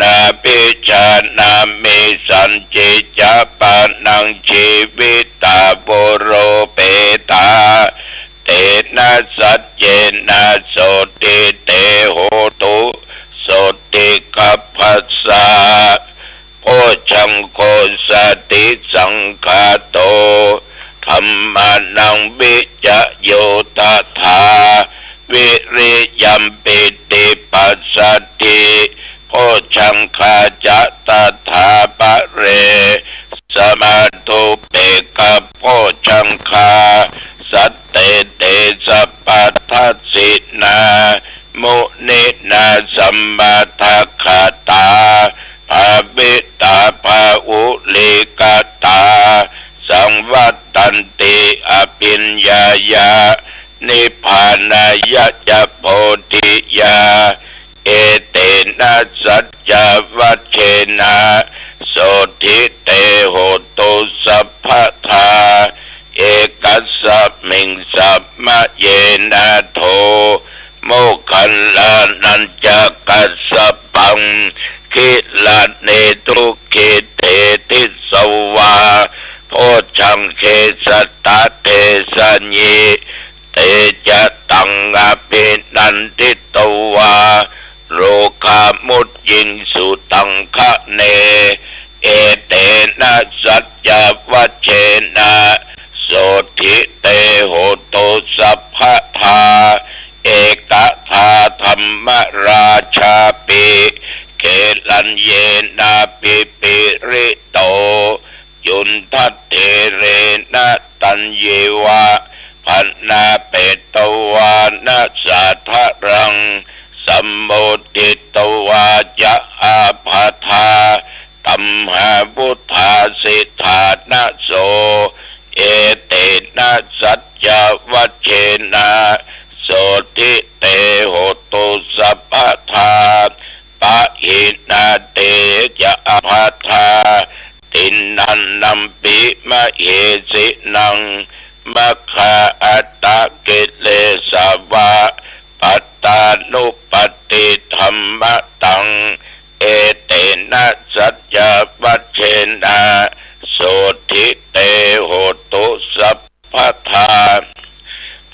นาปิชานามิสันจิจาปานังชีวิตาบุโรเปตาเตนะสัจเจนะโสติเตโหตุโสติกัปปัสสะโพชังโคสติสังฆาโตธัมมานังวิจโยตถาวิริยัมปิติปัสสติโพชังคาจะตถาปะเรสมาตุเปกะโพชังคาสัตเตเตสัพพทัสสินามุนินาสัมมาทัคขาตาภาวิตาภาอุลิกาตาสังวัตตันติอภิญญายานิพพานายะจะโพธิยาเอเตนะสัจจวัชเชนะโสทิเตโหตุสัพพทาเอกัสสะมิงสัมมะเยนะโทโมคัลลานันจะกัสสะปังคิลาเนตุกิเตติสวาโพชังเคสตะเทสัญญิเตจะตังอภินันติตวาโลกามุตยิงสุตังคะเนเอเตนะสัจจวัชเชนะโสทิเตโหตุสัพพทาเอกทาธรรมราชาปิเกลัญเยนะปิปิริโตยุนทัตเทเรนะตัญเยวะพันนาเปตวานะสัทธรังสัมโมติตวาจะอาภาธาตัมหาพุทธาสิทธานะโสเอเตนะสัจจวัชเชนะโสติเตโหตุสัพพทาปะหินาเตจะอาภาธาตินันนัมปิมะเอสินังมัคคะอัตตะกิเลสวะปัตตานุปติธัมมะตังเอเตนะสัจจวัชเชนะโสทิเตโหตุสัพพทา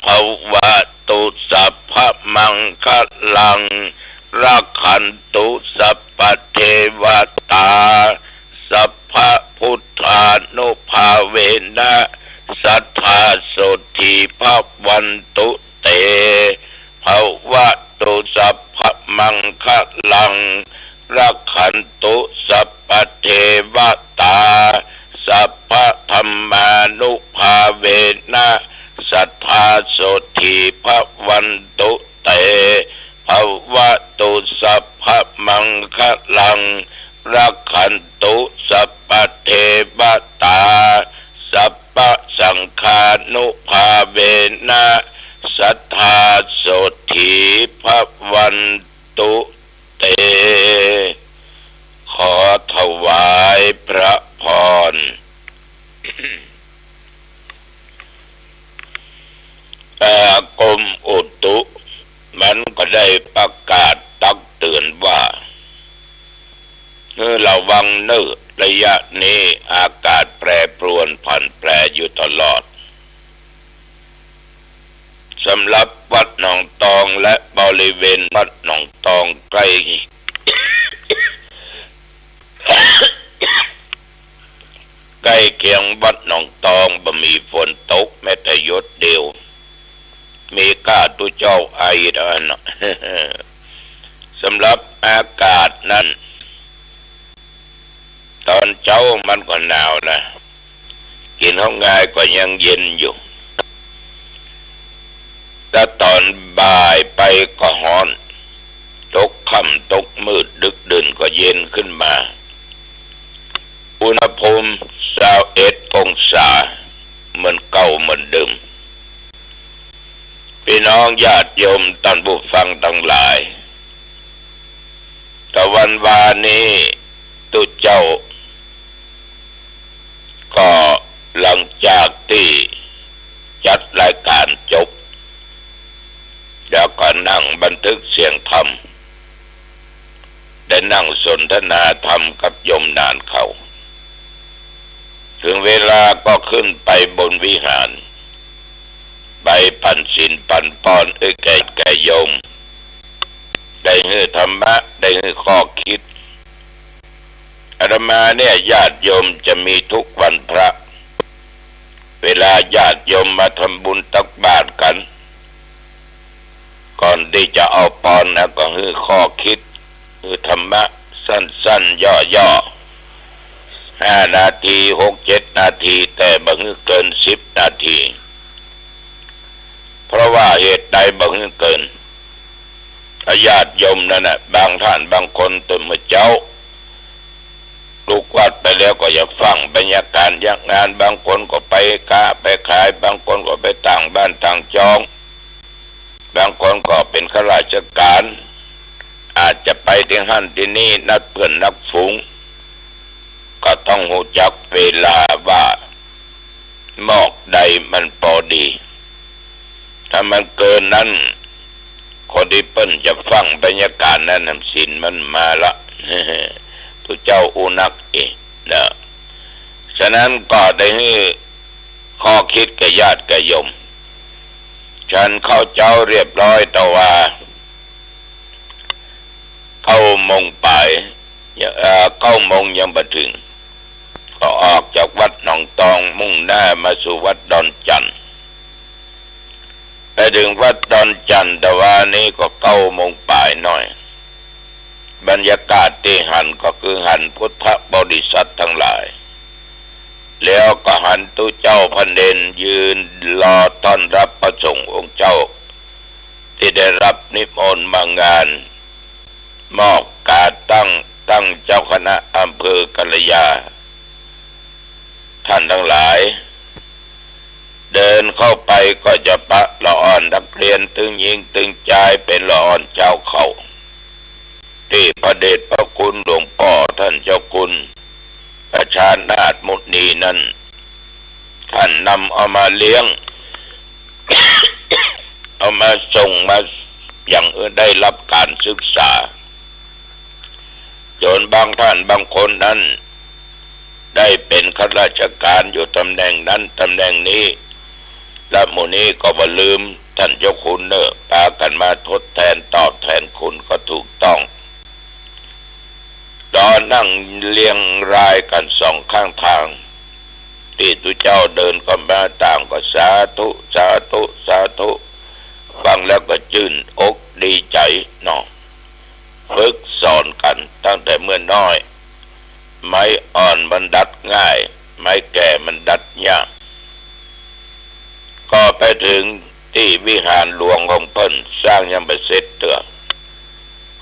ภวตุสัพพมังคลังรักขันตุสัพพเทวตาสัพพพุทธานุภาเวนะสัทธาโสทิภวันตุเตภวตุสัพพมังคลังรักขันตุสัพพเทวตาสัพพธรรมานุภาเวนะสัทธาโสทิภวันตุเตภวตุสัพพมังคลังรักขันตุสัพพเทวตาสัพพสังฆานุภาเวนะสัทธาโสทิภวันตุเตขอถวายพระพรกรมอุตุมันก็ได้ประกาศตักเตือนว่าระวังเนื้อระยะนี้อากาศแปรปรวนผันแปรอยู่ตลอดสำหรับวัดหนองตองและบริเวณวัดหนองตองใกล้ใกล้เคียงวัดหนองตองบ่มีฝนตกแม้แต่หยดเดียวมีข้าตุเจ้าไอนะ สำหรับอากาศนั้นตอนเช้ามันก็หนาวนะกินห้องง่ายก็ยังเย็นอยู่แต่ตอนบ่ายไปก็ร้อนตกค่ำตกมืดดึกดื่นก็เย็นขึ้นมาอุณหภูมิ21 องศาเหมือนเก่าเหมือนเดิมพี่น้องญาติโยมท่านผู้ฟังทั้งหลายแต่วันวานนี้ตุเจ้าก็หลังจากที่จัดรายการจบแล้วก็นั่งบันทึกเสียงธรรมได้นั่งส นทนาธรรมกับโยมนานเขาถึงเวลาก็ขึ้นไปบนวิหารไปปันสินปันปอนแก่โยมได้ให้ธรรมะได้ให้ข้อคิดอาตมาเนี่ยญาติโยมจะมีทุกวันพระเวลาญาติโยมมาทำบุญตักบาตรกันก่อนที่จะเอาปอนนะก็ให้ข้อคิดให้ธรรมะสั้นๆย่อๆ5 นาที6-7 นาทีแต่บ่ให้เกิน10 นาทีเพราะว่าเหตุใดบ่ให้เกินญาติโยมนั่นน่ะบางท่านบางคนตื่นมาเจ้าลูกวัดไปแล้วก็อยากฟังบรรยากาศยักงานบางคนก็ไปค้าไปขายบางคนก็ไปต่างบ้านต่างจองบางคนก็เป็นข้าราชการอาจจะไปที่หั่นที่นี่นัดเพื่อนนักฝูงก็ต้องรู้จักเวลาว่าหมอกใดมันพอดีถ้ามันเกินนั้นคนที่เปิ้นจะฟังบรรยากาศนั้นศีลมันมาละผู้เจ้าอุนักเองนะฉะนั้นก็ได้ให้ข้อคิดกับญาติกับโยมฉันเข้าเจ้าเรียบร้อยแต่ว่าเข้าโมงป่าย9 โมงยังบ่ถึงก็ออกจากวัดหนองตองมุ่งหน้ามาสู่วัดดอนจันทร์ไปถึงวัดดอนจันทร์แต่ว่านี้ก็9 โมงป่ายหน่อยบรรยากาศที่หันก็คือหันพุทธบริษัททั้งหลายแล้วก็หันตู้เจ้าพันเดนยืนรอต้อนรับพระสงฆ์องค์เจ้าที่ได้รับนิมนต์มางานมอบการตั้งเจ้าคณะอำเภอกัลยาท่านทั้งหลายเดินเข้าไปก็จะปะละอ่อนนักเรียนตึงหญิงตึงชายเป็นละอ่อนเจ้าเขาที่พระเดชพระคุณหลวงพ่อท่านเจ้าคุณประชานาถมุนีนั้นท่านนำเอามาเลี้ยง เอามาส่งมาอย่างได้รับการศึกษาจนบางท่านบางคนนั้นได้เป็นข้าราชการอยู่ตำแหน่งนั้นตำแหน่งนี้และหมู่นี้ก็บ่ลืมท่านเจ้าคุณเนอะพากันมาทดแทนตอบแทนคุณก็ถูกต้องตอนนั่งเรียงรายกัน2 ข้างทางที่ตุเจ้าเดินก็มาต่างก็สาธุสาธุสาธุฟังแล้วก็ชื่นอกดีใจเนาะฝึกสอนกันตั้งแต่เมื่อน้อยไม้อ่อนมันดัดง่ายไม้แก่มันดัดยากก็ไปถึงที่วิหารหลวงของเพิ่นสร้างยังไม่เสร็จเตื้อ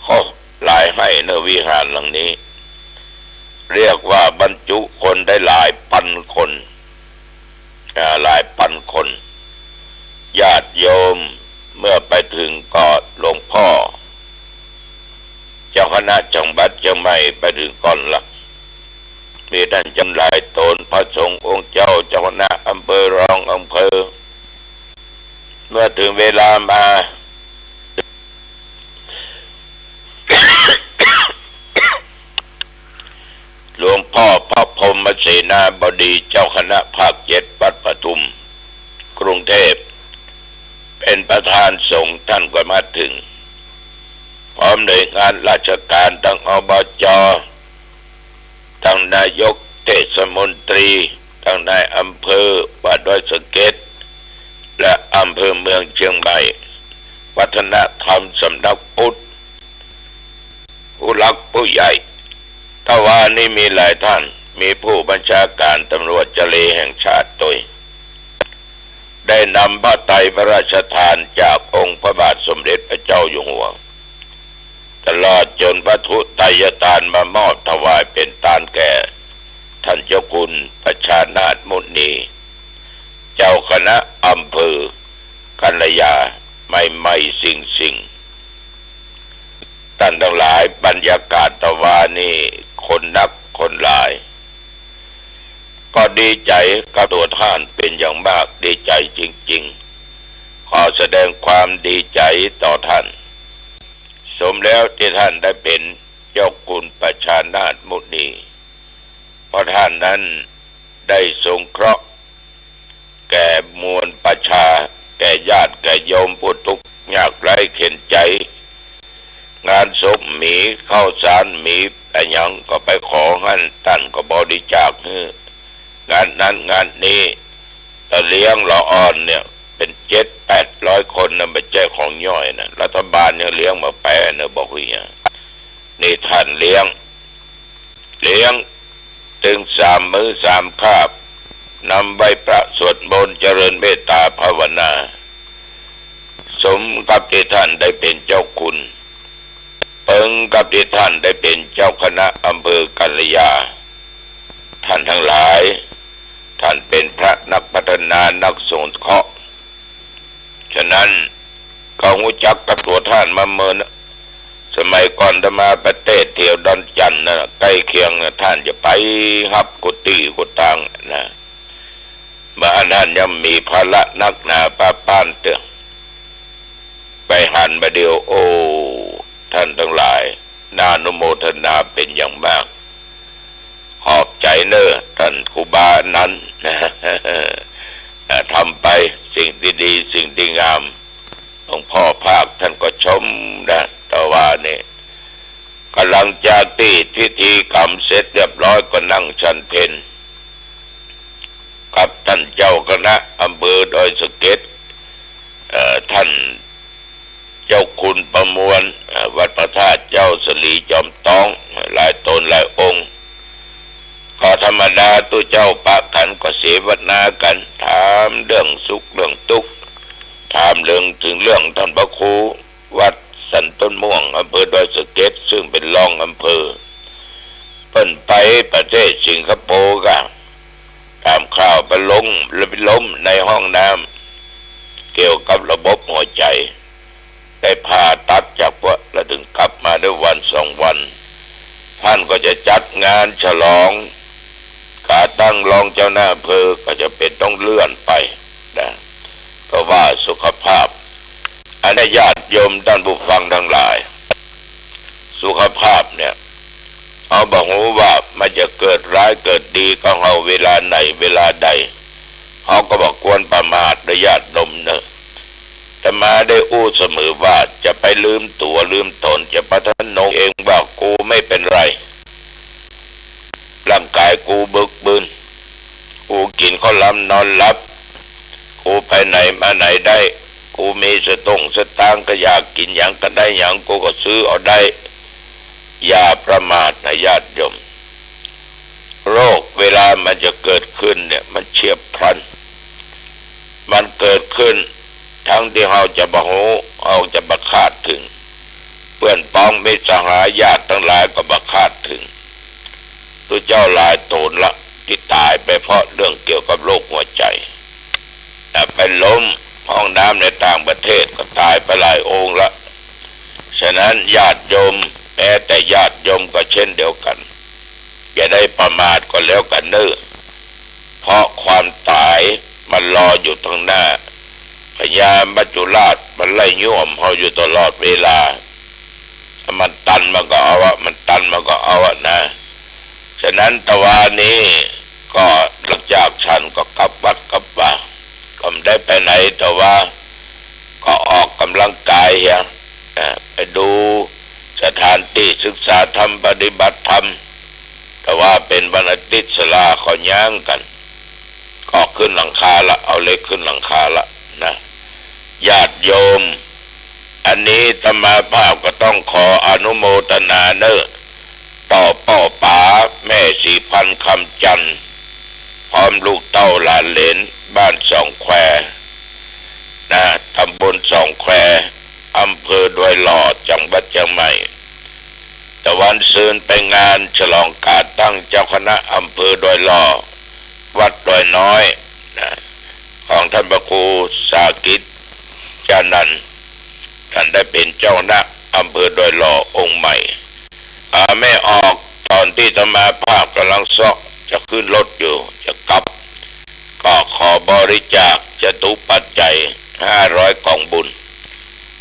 เขาหลายให้เนวิหารหลังนี้เรียกว่าบรรจุคนได้หลายพันคนญาติโยมเมื่อไปถึงก็หลวงพ่อเจ้าคณะจังหวัดจะไม่ไปถึงก่อนละมีท่านจำหลายตนพระสงฆ์องค์เจ้าเจ้าคณะอำเภอรองอำเภอเมื่อถึงเวลามา หลวงพ่อพระพรหมเสนาบดีเจ้าคณะภาค7วัดปทุมกรุงเทพเป็นประธานสงฆ์ท่านก็มาถึงพร้อมหน่วยงานราชการทั้งอบจ.ทั้งนายกเทศมนตรีทั้งนายอำเภอวัดดอยสะเก็ดและอำเภอเมืองเชียงใหม่วัฒนธรรมสำนักพุทธผู้หลักผู้ใหญ่ทว่านี่มีหลายท่านมีผู้บัญชาการตำรวจทะเลแห่งชาติตัวได้นำพระไตรพระราชทานจากองค์พระบาทสมเด็จพระเจ้าอยู่หัวตลอดจนพระทุไตยทานมามอบถวายเป็นทานแก่ท่านเจ้าคุณประชานาถมุนีเจ้าคณะอำเภอกัลยาไม่สิ่งท่านทั้งหลายบรรยากาศตะวานี่คนนักคนหลายก็ดีใจกับตัวท่านเป็นอย่างมากดีใจจริงๆขอแสดงความดีใจต่อท่านสมแล้วที่ท่านได้เป็น เจ้าคุณประชานาถมุนีเพราะท่านนั้นได้สงเคราะห์แก่มวลประชาแก่ญาติแก่โยมผู้ทุกข์ยากไร้เข็ญใจงานศพหมีเข้าสารหมีแต่ยังก็ไปขอให้ท่านก็บริจาคให้งานนั้นงานนี้แต่เลี้ยงละอ่อนเนี่ยเป็น700-800 คนนะไม่ใช่ของย่อยนะรัฐบาลเนี่ยเลี้ยงมาแปะเนี่ยบอกว่าอย่างนี่ท่านเลี้ยงถึง3 มื้อ 3 คาบนำใบประสวดมนต์เจริญเมตตาภาวนาสมกับที่ท่านได้เป็นเจ้าคุณเปิงกับที่ท่านได้เป็นเจ้าคณะอำเภอกัลยาท่านทั้งหลายท่านเป็นพระนักพัฒนานักสงเคราะห์ฉะนั้นเขาหูจักกับตัวท่านมาเมินสมัยก่อนจะมาประเทศเที่ยวดอนจันนะใกล้เคียงนะท่านจะไปฮับกุฏิกุฏังนะเมื่ออันนั้นยังมีภาระนักหนาป้าป้านเตืองไปหันมาเดียวโอ้ท่านทั้งหลายนานุโมทนาเป็นอย่างมากขอบใจเนอะท่านครูบานั้นนะทำไปสิ่งดีๆสิ่งดีงามหลวงพ่อภาคท่านก็ชมนะแต่ว่าเนี่ยกำลังจากที่พิธีกรรมเสร็จเรียบร้อยก็นั่งฉันเพลกับท่านเจ้าคณะอำเภอดอยสะเก็ดท่านเจ้าคุณประมวลวัดพระธาตุเจ้าสลีจอมตองหลายตนหลายองค์ก็ธรรมดาตัวเจ้าปะกันก็เสวนากันถามเรื่องสุขเรื่องทุกข์ถามเรื่องถึงเรื่องท่านพระครูวัดสันต้นม่วงอำเภอดอยสะเก็ดซึ่งเป็นรองอำเภอเพิ่นไปประเทศสิงคโปร์กันตามข่าวไปล้มในห้องน้ำเกี่ยวกับระบบหัวใจได้ผ่าตัดจากว่าแล้วถึงกลับมาได้วัน2 วันท่านก็จะจัดงานฉลองการตั้งรองเจ้าหน้าอำเภอก็จะเป็นต้องเลื่อนไปนะเพราะว่าสุขภาพอันนี้ญาติโยมท่านผู้ฟังทั้งหลายสุขภาพเนี่ยเอาบอกว่ามันจะเกิดร้ายเกิดดีก็เอาเวลาไหนเวลาใดเขาก็บอกควรประมาทในญาติโยมเนอะแต่มาได้อู้เสมอว่าจะไปลืมตัวลืมตนจะพัฒนาเองว่ากูไม่เป็นไรร่างกายกูบึกบึนกูกินข้าวล้ำนอนหลับกูไปไหนมาไหนได้กูมีสตางค์ก็อยากกินอย่างก็ได้อย่างกูก็ซื้อเอาได้อย่าประมาทนะญาติโยมโรคเวลามันจะเกิดขึ้นเนี่ยมันเฉียบพลันมันเกิดขึ้นทั้งที่เราจะบ่ฮู้เราจะบ่คาดถึงเพื่อนพ้องมิตรสหายญาติทั้งหลายก็บ่คาดถึงตัวเจ้าหลายโตนละที่ตายไปเพราะเรื่องเกี่ยวกับโรคหัวใจแต่ไปล้มห้องน้ำในต่างประเทศก็ตายไปหลายองค์ละฉะนั้นญาติโยมแม้แต่ญาติโยมก็เช่นเดียวกันอย่าได้ประมาทก็แล้วกันเนอะเพราะความตายมันรออยู่ตรงหน้าพญามัจจุราชมันไล่ย่อมเขาอยู่ตลอดเวลาถ้ามันตันมันก็เอาวะมันตันมันก็เอาวะนะฉะนั้นตะวันนี้ก็หลังจากฉันก็กลับวัดกลับป่าก็ไม่ได้ไปไหนแต่ว่าก็ออกกำลังกายอย่างไปดูสถานที่ศึกษาธรรมปฏิบัติธรรมแต่ว่าเป็นวันอาทิตย์ศาลาเขาย่างกันก็ขึ้นหลังคาละเอาเล็กขึ้นหลังคาละนะญาติโยมอันนี้ธรรมาภาพก็ต้องขออนุโมทนาเนอะต่อพ่อป๋าแม่4,000 คำจันทร์พร้อมลูกเต้าหลานเหลนบ้านสองแควนะตำบลสองแควอำเภอดอยหล่อจังหวัดเชียงใหม่ตะวันซืนไปงานฉลองการตั้งเจ้าคณะอำเภอดอยหล่อวัดดอยน้อยนะของท่านพระครูสากิจจานันท์ท่านได้เป็นเจ้าคณะอำเภอดอยหล่อองค์ใหม่ไม่ออกตอนที่ธรรมาภาพกำลังซ้อจะขึ้นรถอยู่จะกลับก็ขอบริจาคจตุปัจจัย500 กล่องบุญ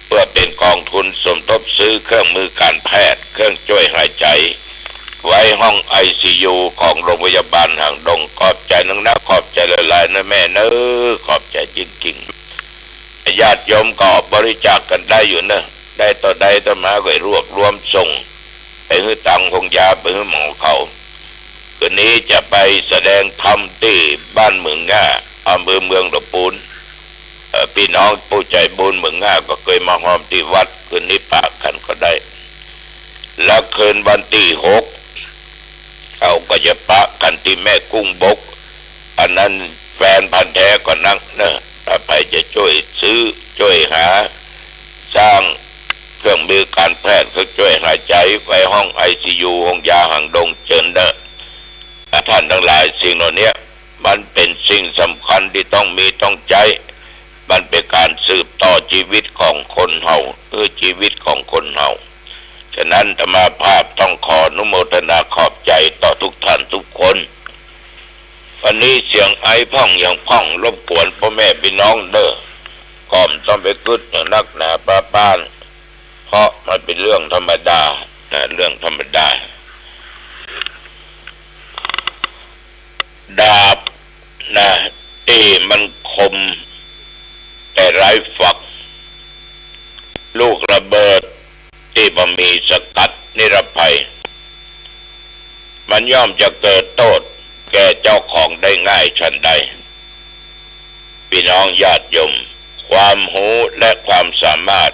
เพื่อเป็นกองทุนสมทบซื้อเครื่องมือการแพทย์เครื่องช่วยหายใจไว้ห้อง ICU ของโรงพยาบาลหางดงขอบใจนักขอบใจหลายๆนะแม่เนอะขอบใจจริงๆญาติโยมก็บริจาคกันได้อยู่นะได้ต่อใดต่อมาก็รวบรวมส่งไปให้ตังคงยาไปให้หมอเขาคืนนี้จะไปแสดงธรรมที่บ้านเมืองง่าอำเภอเมืองลำพูนพี่น้องผู้ใจบุญเมืองง่าก็เคยมาหอมที่วัดคืนนี้ปากกันก็ได้แล้วคืนวันที่6เขาก็จะปะกันที่แม่กุ้งบกอันนั้นแฟนพันธุ์แท้ก็นั่งเนอะถ้าไปจะช่วยซื้อช่วยหาสร้างเครื่องมือการแพทย์เขาช่วยหายใจไว้ห้อง ICU ห้องยาหางดงเจินเนอะท่านทั้งหลายสิ่งเหล่านี้มันเป็นสิ่งสำคัญที่ต้องมีต้องใจมันเป็นการสืบต่อชีวิตของคนเฮาชีวิตของคนเฮาฉะนั้นธรรมาภาพต้องขออนุโมทนาขอบใจต่อทุกท่านทุกคนวันนี้เสียงไอพ่องอย่างพ่องรบกวนพ่อแม่พี่น้องเด้อก่อมต้องไปกึดอย่างนักหนาป้านเพราะมันเป็นเรื่องธรรมดาเรื่องธรรมดาดาบที่มันคมแต่ไร้ฝักลูกระเบิดที่บ่มีสกัดนิรภัยมันย่อมจะเกิดโทษแก่เจ้าของได้ง่ายฉันใดพี่น้องญาติโยมความรู้และความสามารถ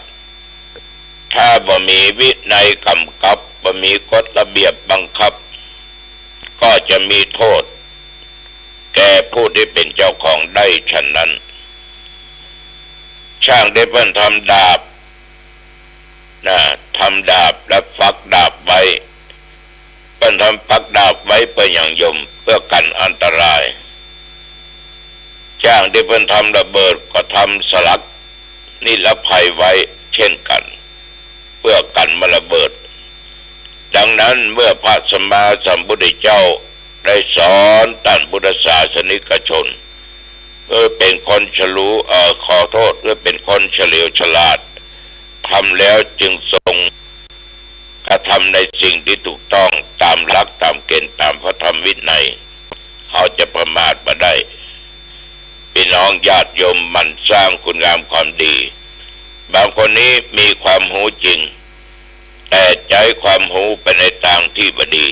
ถ้าบ่มีวินัยกำกับบ่มีกฎระเบียบบังคับก็จะมีโทษแก่ผู้ที่เป็นเจ้าของได้ฉันนั้นช่างได้เพิ่นทำดาบทำดาบและฝักดาบไว้เพิ่นทำฝักดาบไว้เพื่ออย่างยมเพื่อกันอันตรายช่างได้เพิ่นทำระเบิดก็ทำสลักนิรภัยไว้เช่นกันเพื่อกันไม่ระเบิดดังนั้นเมื่อพระสัมมาสัมพุทธเจ้าได้สอนท่านพุทธศาสนิกชนเป็นคนฉลูขอโทษเป็นคนเฉลียวฉลาดทำแล้วจึงทรงกระทำในสิ่งที่ถูกต้องตามหลักตามเกณฑ์ตามพระธรรมวินัยเขาจะประมาทมาได้พี่น้องญาติโยมมันสร้างคุณงามความดีบางคนนี้มีความหูจริงแต่ใจความหูไปในทางที่บดี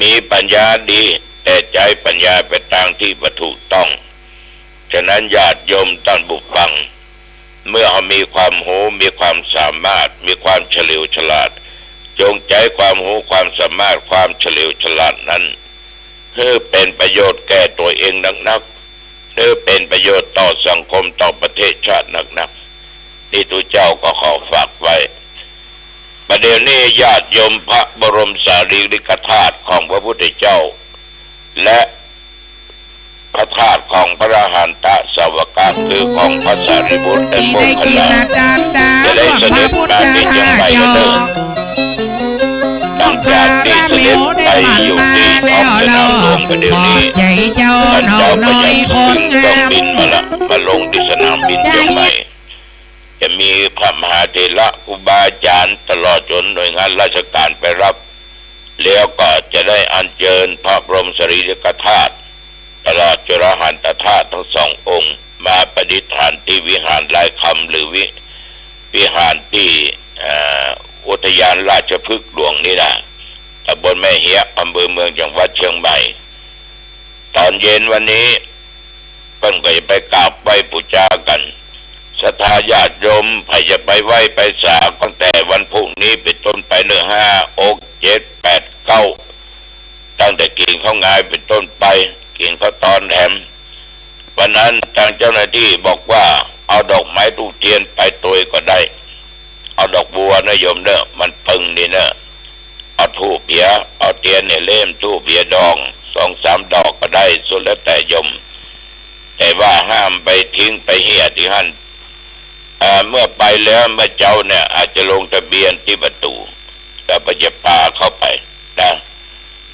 มีปัญญาดีแต่ใจปัญญาไปทางที่บ่ถูกต้องฉะนั้นญาติโยมท่านผู้ฟังเมื่อเขามีความหูมีความสามารถมีความเฉลียวฉลาดจงใจความหูความสามารถความเฉลียวฉลาดนั้นเพื่อเป็นประโยชน์แก่ตัวเองนักเพื่อเป็นประโยชน์ต่อสังคมต่อประเทศชาตินักนี่ตัวเจ้าก็ขอฝากไว้ประเดี๋ยวนี้ญาติโยมพระบรมสารีริกธาตุของพระพุทธเจ้าและพระธาตุของพระอรหันตสาวกคือของพระสารีบุตรและโมคคัลลาจะได้เสด็จมาที่เชียงใหม่เดิมตั้งจากที่เสด็จไปอยู่ที่ท้องสนามหลวงประเดี๋ยวนี้ท่านเจ้าก็ยังขึ้นเครื่องบินมาลงที่สนามบินเชียงใหม่จะมีพระมหาเถระครูบาอาจารย์ตลอดจนหน่วยงานราชการไปรับแล้วก็จะได้อัญเชิญพระบรมสารีริกธาตุตลอดจนอรหันตธาตุทั้งสององค์มาประดิษฐานที่วิหารลายคำหรือวิหารที่อุทยานราชพฤกษ์หลวงนี่นะตำบลแม่เหียอำเภอเมืองจังหวัดเชียงใหม่ตอนเย็นวันนี้เพิ่นก็จะไปกราบไหว้บูชากันศรัทธาญาติโยมใครจะไปไหว้ไปสาตั้งแต่วันพรุ่งนี้เป็นต้นไปเนื้อ5 6 7 8 9ตั้งแต่กินข้าวงายเป็นต้นไปกินข้าวตอนแหมวันนั้นทางเจ้าหน้าที่บอกว่าเอาดอกไม้ทูบเทียนไปตัวก็ได้เอาดอกบัวนะโยมเนอะมันปึงนี่เนอะเอาทูบเบียเอาเทียนเนี่ยเล่มทูบเบียดอง2-3 ดอกก็ได้สุดแล้วแต่โยมแต่ว่าห้ามไปทิ้งไปเหี้ยที่หั่นเมื่อไปแล้วเมื่อเจ้าเนี่ยอาจจะลงทะเบียนที่ประตูแล้วไปจะพาเข้าไปนะ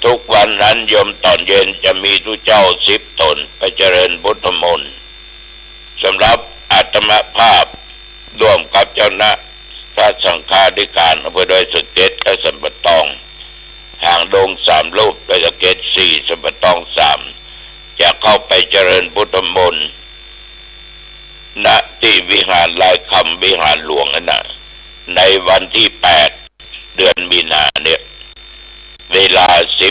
ทุกวันนั้นโยมตอนเย็นจะมีทุเจ้า10 ตนไปเจริญพุทธมนต์สำหรับอาตมาภาพ ร่วมกับเจ้าหน้าพระสังฆาธิการอำเภอดอยสะเก็ดและสัมปะตองห่างดง3 รูปดอยสะเก็ด4สัมปะตอง3จะเข้าไปเจริญพุทธมนต์ณที่วิหารลายคำวิหารหลวงนั่นนะในวันที่8 เดือนมีนาเนี่ยเวลา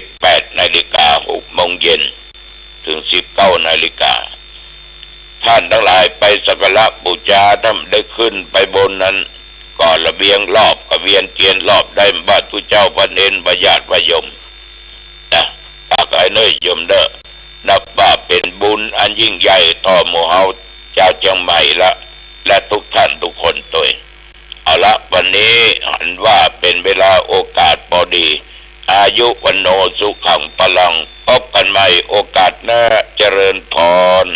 18 นาฬิกา 6 โมงเย็นถึง 19 นาฬิกาท่านทั้งหลายไปสักการะบูชาท่านได้ขึ้นไปบนนั้นก่อนระเบียงรอบกระเวียนเทียนรอบได้บ้านผู้เจ้าพระเนนพระญาติพระยมนะปากไอ้เนยยมเด้อนับว่าเป็นบุญอันยิ่งใหญ่ต่อหมู่เฮาเจ้าเชียงใหม่และทุกท่านทุกคนตัวเอาละวันนี้หันว่าเป็นเวลาโอกาสพอดีอายุวันโนสุขังพลังพบกันใหม่โอกาสหน้าเจริญพร